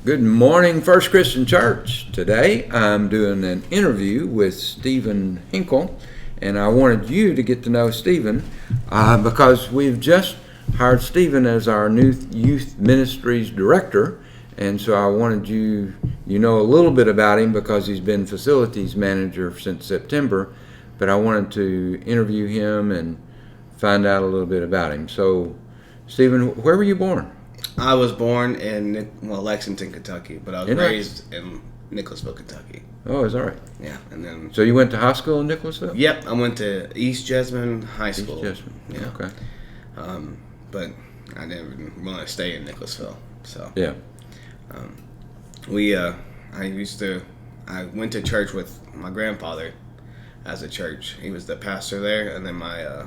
Good morning, First Christian Church. Today I'm doing an interview with Stephen Hinkle, and I wanted you to get to know Stephen because we've just hired Stephen as our new youth ministries director, and so I wanted you know a little bit about him because he's been facilities manager since September, but I wanted to interview him and find out a little bit about him. So, Stephen, where were you born? I was born in Lexington, Kentucky, but I was raised in Nicholasville, Kentucky. Oh, is that right? Yeah, and then. So you went to high school in Nicholasville? Yep, I went to East Jesmond High School. East Jesmond. Yeah. Okay. But I didn't want to stay in Nicholasville, so. Yeah. I went to church with my grandfather as a church. He was the pastor there, and then my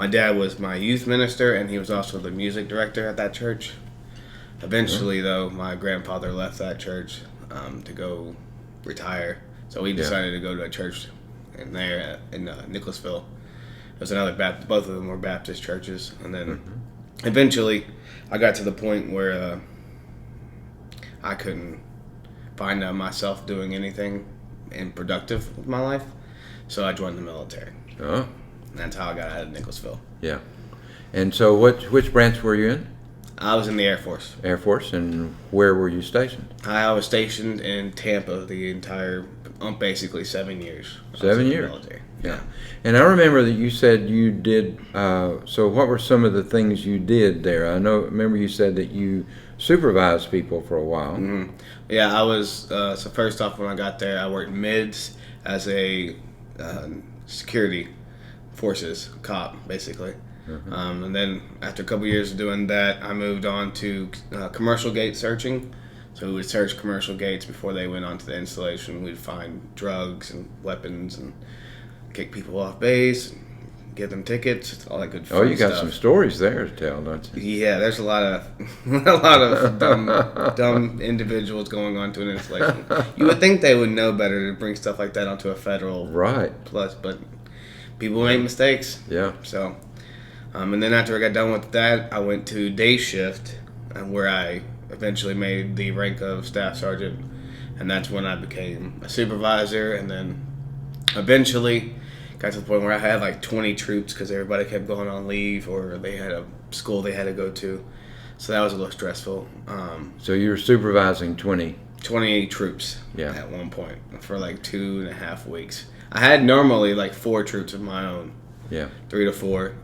dad was my youth minister, and he was also the music director at that church. Eventually, though, my grandfather left that church to go retire, so we decided to go to a church in Nicholasville. It was another Baptist. Both of them were Baptist churches, and then eventually, I got to the point where I couldn't find myself doing anything productive with my life, so I joined the military. Oh. That's how I got out of Nicholasville. Yeah. And so which branch were you in? I was in the Air Force. Air Force, and where were you stationed? I was stationed in Tampa the entire, basically 7 years. 7 years? Military. Yeah. And I remember that you said you did, so what were some of the things you did there? Remember you said that you supervised people for a while. Mm-hmm. Yeah, I was, so first off when I got there, I worked mids as a security forces cop, basically. And then after a couple years of doing that, I moved on to commercial gate searching. So we would search commercial gates before they went on to the installation. We'd find drugs and weapons and kick people off base, and give them tickets, all that good stuff. Oh, you got some stories there to tell, don't you? Yeah, there's a lot of dumb individuals going on to an installation. You would think they would know better to bring stuff like that onto a federal plus, but people make mistakes. Yeah. So, and then after I got done with that, I went to day shift, where I eventually made the rank of staff sergeant, and that's when I became a supervisor, and then eventually got to the point where I had like 20 troops because everybody kept going on leave or they had a school they had to go to, so that was a little stressful. So you were supervising 28 troops at one point for like 2.5 weeks. I had normally like 4 troops of my own. Yeah. 3 to 4.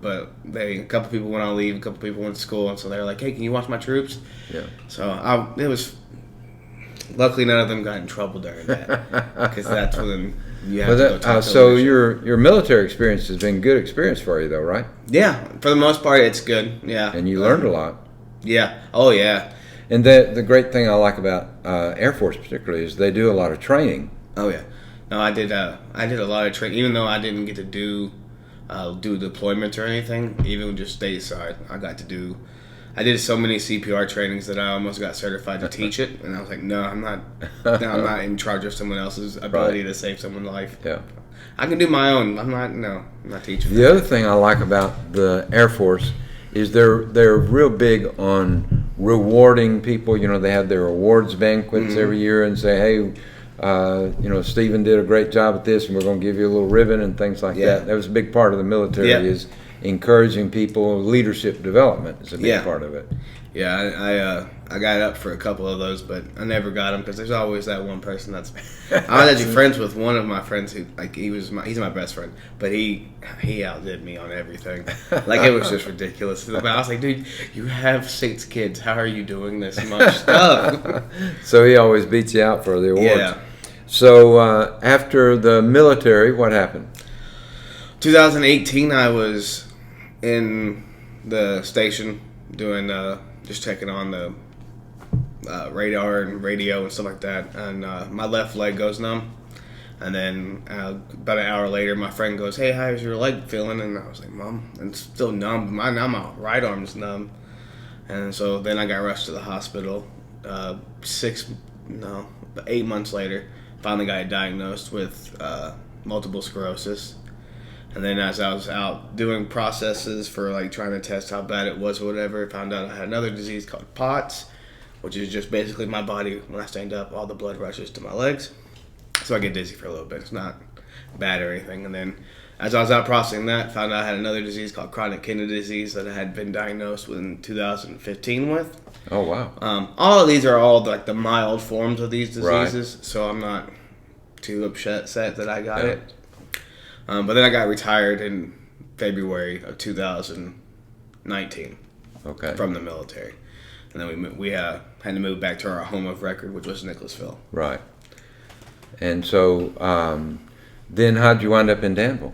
But a couple people went on leave, a couple people went to school, and so they were like, "Hey, can you watch my troops?" Yeah. So it was. Luckily, none of them got in trouble during that, because that's when you have to go talk to so your military experience has been good experience for you, though, right? Yeah, for the most part, it's good. Yeah. And you learned a lot. Yeah. Oh, yeah. And the great thing I like about Air Force particularly is they do a lot of training. Oh yeah. No, I did a lot of training, even though I didn't get to do deployments or anything, even just stateside. I did so many CPR trainings that I almost got certified to teach it, and I was like, no, I'm not in charge of someone else's ability to save someone's life. Yeah. I can do my own. I'm not teaching. The other thing I like about the Air Force is they're real big on rewarding people. You know, they have their awards banquets every year and say, hey, Stephen did a great job at this, and we're going to give you a little ribbon and things like that. That was a big part of the military is encouraging people. Leadership development is a big part of it. Yeah, I got up for a couple of those, but I never got them because there's always that one person that's. I was actually friends with one of my friends who, like, he's my best friend, but he outdid me on everything. Like, it was just ridiculous. But I was like, dude, you have 6 kids. How are you doing this much stuff? So he always beats you out for the awards. Yeah. So after the military, what happened? 2018, I was in the station doing just checking on the radar and radio and stuff like that, and my left leg goes numb, and then about an hour later my friend goes, "Hey, how's your leg feeling?" And I was like, "Mom, it's still numb. Now my right arm's numb." And so then I got rushed to the hospital. 8 months later, finally got diagnosed with multiple sclerosis. And then as I was out doing processes for like trying to test how bad it was or whatever, I found out I had another disease called POTS, which is just basically my body, when I stand up, all the blood rushes to my legs. So I get dizzy for a little bit. It's not bad or anything. And then as I was out processing that, found out I had another disease called chronic kidney disease that I had been diagnosed with in 2015 with. Oh, wow. All of these are all like the mild forms of these diseases, Right. so I'm not too upset that I got it. But then I got retired in February of 2019 from the military. And then we had to move back to our home of record, which was Nicholasville. Right. And so then how'd you wind up in Danville?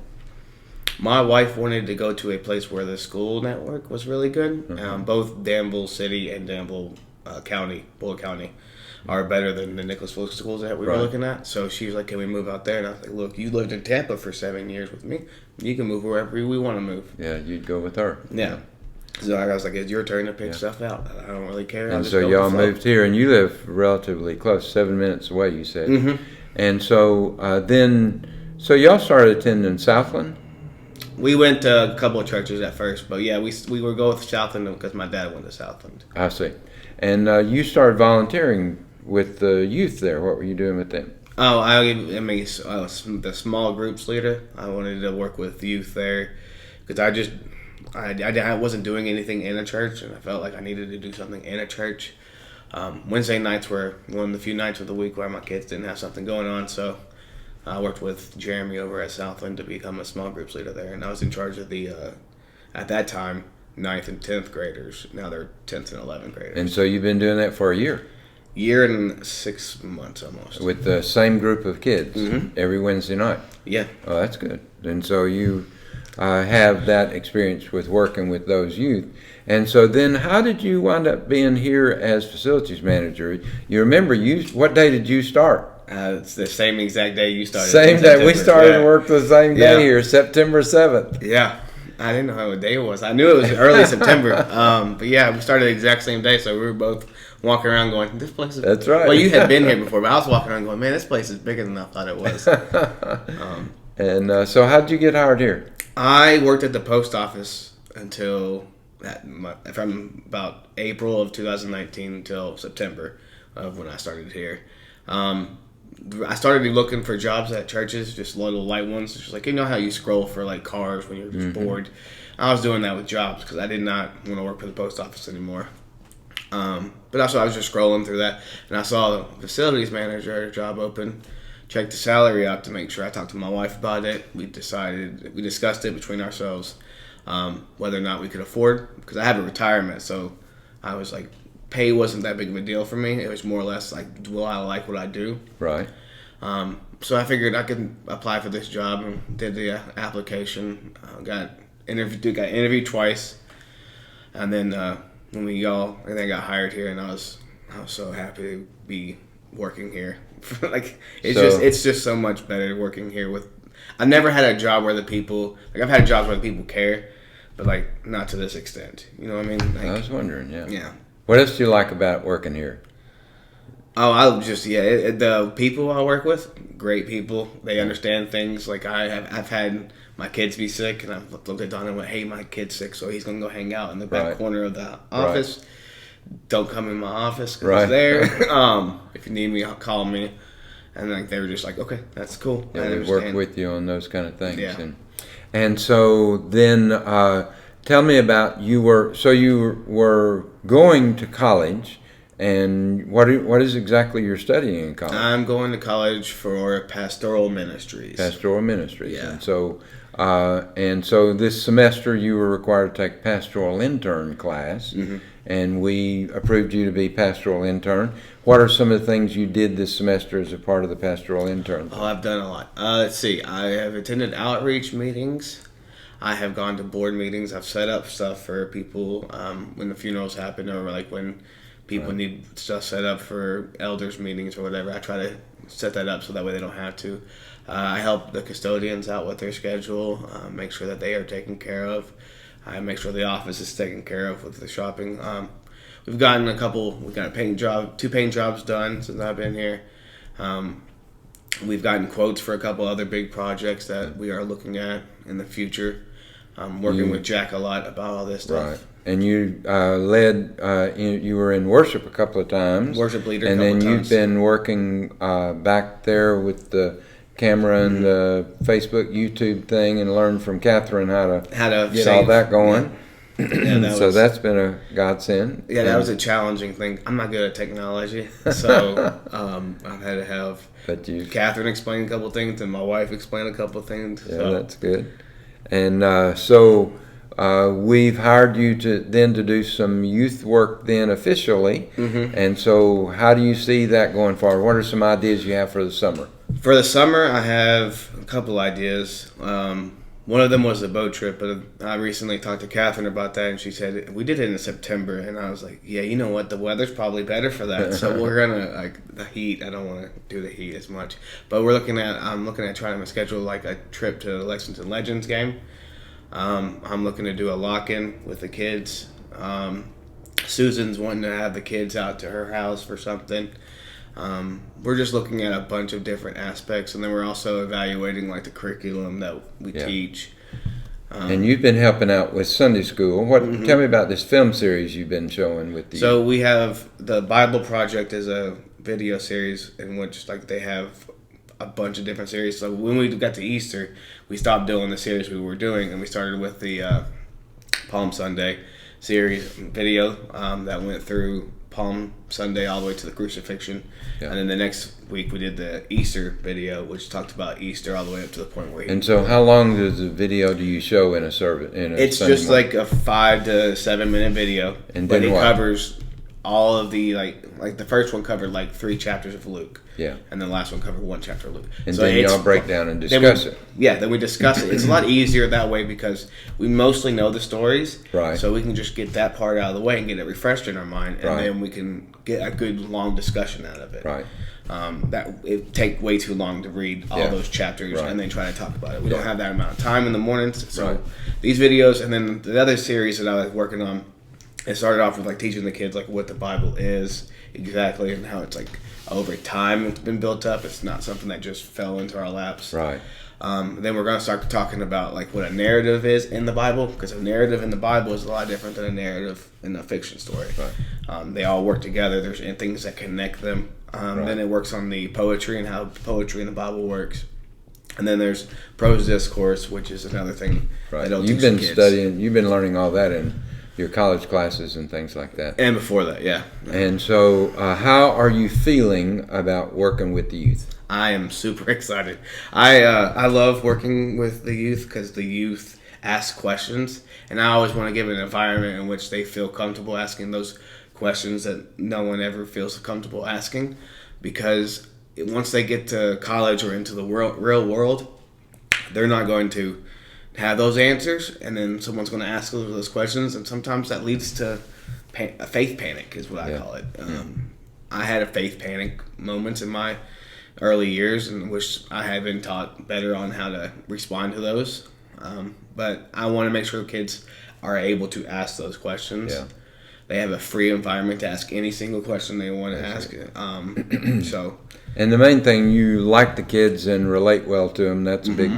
My wife wanted to go to a place where the school network was really good. Both Danville City and Danville County, Boyle County, are better than the Nicholasville schools that we were looking at. So she was like, can we move out there? And I was like, look, you lived in Tampa for 7 years with me. You can move wherever we want to move. Yeah, you'd go with her. Yeah. So I was like, it's your turn to pick stuff out. I don't really care. And so y'all moved here, and you live relatively close, 7 minutes away, you said. Mm-hmm. And so so y'all started attending Southland? We went to a couple of churches at first, but yeah, we were going with Southland because my dad went to Southland. I see. And you started volunteering with the youth there. What were you doing with them? Oh, I was the small groups leader. I wanted to work with youth there because I wasn't doing anything in a church, and I felt like I needed to do something in a church. Wednesday nights were one of the few nights of the week where my kids didn't have something going on, so I worked with Jeremy over at Southland to become a small groups leader there, and I was in charge of the, at that time, 9th and 10th graders. Now they're 10th and 11th graders. And so you've been doing that for a year? Year and 6 months almost. With the same group of kids every Wednesday night? Yeah. Oh, that's good. And so you have that experience with working with those youth. And so then how did you wind up being here as facilities manager? You remember, what day did you start? It's the same exact day you started. Same day. We started work the same day here, September 7th. Yeah. I didn't know what day it was. I knew it was early September. But yeah, we started the exact same day, so we were both walking around going, this place is... That's right. Well, you had been here before, but I was walking around going, man, this place is bigger than I thought it was. And so how did you get hired here? I worked at the post office until... from about April of 2019 until September of when I started here. I started looking for jobs at churches, just little light ones. Just like, you know how you scroll for like cars when you're just bored. I was doing that with jobs because I did not want to work for the post office anymore. But also I was just scrolling through that, and I saw the facilities manager job open. Checked the salary out to make sure. I talked to my wife about it. We discussed it between ourselves, whether or not we could afford, because I have a retirement, so I was like, pay wasn't that big of a deal for me. It was more or less like, do I like what I do? Right. So I figured I could apply for this job and did the application. Got interviewed twice, and then when I got hired here, and I was so happy to be working here. Like it's just so much better working here with. I've never had a job where the people I've had jobs where the people care, but like not to this extent. You know what I mean? Like, I was wondering. Yeah. Yeah. What else do you like about working here? Oh, the people I work with, great people. They understand things. Like I've had my kids be sick, and I've looked at Don and went, "Hey, my kid's sick, so he's gonna go hang out in the back corner of the office. Right. Don't come in my office because it's there. If you need me, call me." And like they were just like, "Okay, that's cool." Yeah, they work with you on those kind of things. Yeah. And so then, tell me about you were going to college. And what is exactly you're studying in college? I'm going to college for pastoral ministries. Pastoral ministries. Yeah. And so this semester you were required to take Pastoral Intern class, and we approved you to be Pastoral Intern. What are some of the things you did this semester as a part of the Pastoral Intern? Oh, I've done a lot. Let's see. I have attended outreach meetings. I have gone to board meetings. I've set up stuff for people when the funerals happen, or like when people need stuff set up for elders meetings or whatever. I try to set that up so that way they don't have to. I help the custodians out with their schedule, make sure that they are taken care of. I make sure the office is taken care of with the shopping. We've got two paint jobs done since I've been here. We've gotten quotes for a couple other big projects that we are looking at in the future. I'm working with Jack a lot about all this stuff. Right. And you you were in worship a couple of times. Worship leader and a couple of times. And then you've been working back there with the camera and the Facebook, YouTube thing, and learned from Catherine how to get all that going. Yeah. So that's been a godsend. Yeah, that was a challenging thing. I'm not good at technology, so I've had to have Catherine explain a couple things and my wife explain a couple things. Yeah, so. That's good. And so we've hired you to do some youth work then officially. Mm-hmm. And so how do you see that going forward? What are some ideas you have for the summer? For the summer, I have a couple ideas. One of them was a boat trip, but I recently talked to Catherine about that, and she said, we did it in September, and I was like, yeah, you know what, the weather's probably better for that, so we're going to, the heat, I don't want to do the heat as much, but I'm looking at trying to schedule, a trip to the Lexington Legends game. I'm looking to do a lock-in with the kids. Susan's wanting to have the kids out to her house for something. We're just looking at a bunch of different aspects, and then we're also evaluating the curriculum that we teach. And you've been helping out with Sunday school. Tell me about this film series you've been showing with the. So we have the Bible Project is a video series in which they have a bunch of different series. So when we got to Easter, we stopped doing the series we were doing, and we started with the Palm Sunday series video that went through Palm Sunday all the way to the crucifixion. Yeah. And then the next week we did the Easter video, which talked about Easter all the way up to the point where. And so, how long does the video do you show in a service? It's Sunday just morning? A 5 to 7 minute video, and but it covers all of the the first one covered 3 chapters of Luke. Yeah. And the last one covered 1 chapter of Luke. And so then y'all break down and discuss it. Yeah, then we discuss it. It's a lot easier that way because we mostly know the stories. Right. So we can just get that part out of the way and get it refreshed in our mind, and then we can get a good long discussion out of it. Right. That it take way too long to read all those chapters and then try to talk about it. We don't have that amount of time in the mornings. So these videos, and then the other series that I was working on, it started off with teaching the kids what the Bible is exactly and how it's over time it's been built up. It's not something that just fell into our laps. Right. Then we're going to start talking about what a narrative is in the Bible, because a narrative in the Bible is a lot different than a narrative in a fiction story. Right. They all work together. There's things that connect them. Then it works on the poetry and how poetry in the Bible works. And then there's prose discourse, which is another thing. Right. You've been studying. You've been learning all that in your college classes and things like that. And before that, yeah. And so, how are you feeling about working with the youth? I am super excited. I love working with the youth because the youth ask questions, and I always want to give an environment in which they feel comfortable asking those questions that no one ever feels comfortable asking, because once they get to college or into the real world, they're not going to have those answers, and then someone's going to ask those questions, and sometimes that leads to a faith panic is what I call it. I had a faith panic moments in my early years in which I had been taught better on how to respond to those, but I want to make sure kids are able to ask those questions. They have a free environment to ask any single question they want to ask. And the main thing, you like the kids and relate well to them. That's a big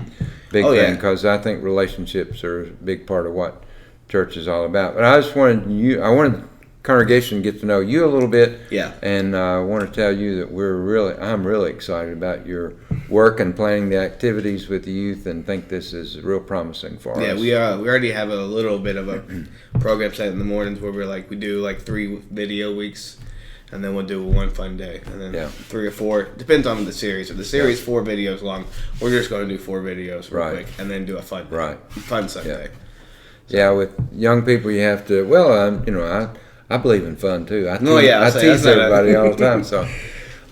thing, because I think relationships are a big part of what church is all about. But I just wanted the congregation to get to know you a little bit. Yeah. And I want to tell you that I'm really excited about your work and planning the activities with the youth, and think this is real promising for us. Yeah, we already have a little bit of a program set in the mornings where we do 3 video weeks. And then we'll do 1 fun day, and then 3 or 4. Depends on the series. If the series is 4 videos long, we're just going to do 4 videos real quick, and then do a fun Sunday. Yeah, with young people, you have to. Well, I believe in fun too. I tease everybody all the time. So,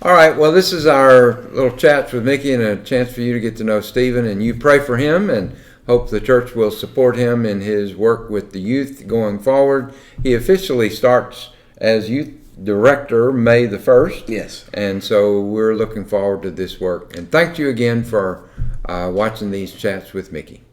all right. Well, this is our little chats with Mickey, and a chance for you to get to know Stephen, and you pray for him, and hope the church will support him in his work with the youth going forward. He officially starts as youth director May the 1st. Yes. And so we're looking forward to this work. And thank you again for watching these chats with Mickey.